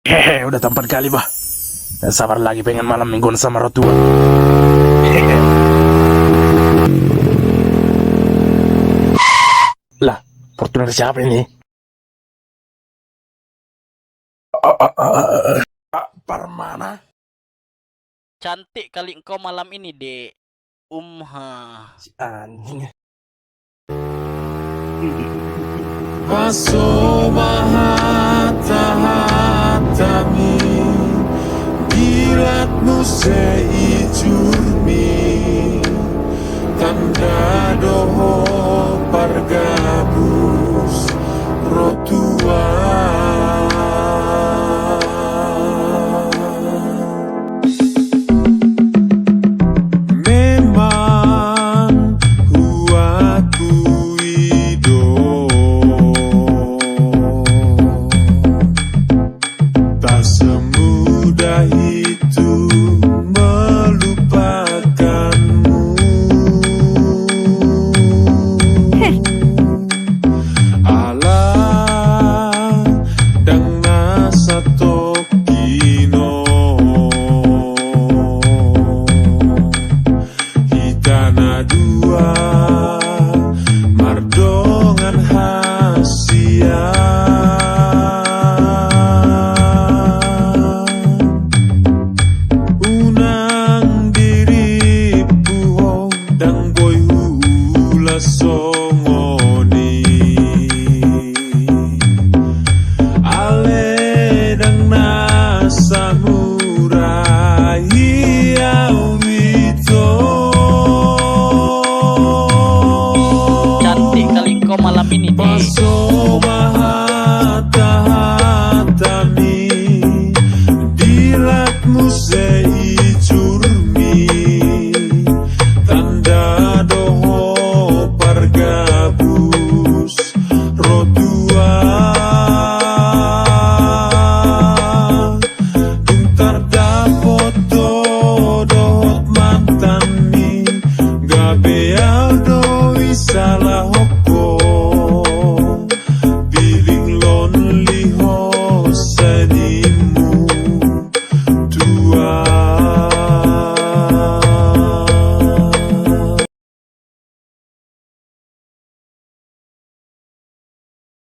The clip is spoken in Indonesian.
Hehe, udah tampan kali, bah. Gak sabar lagi pengen malam mingguan sama rotua. Hehe. Lah, Fortuner siapa ini? Parmana? Cantik kali engkau malam ini, Dek. Si anjing. Passou hata-hatami Gilat nu sei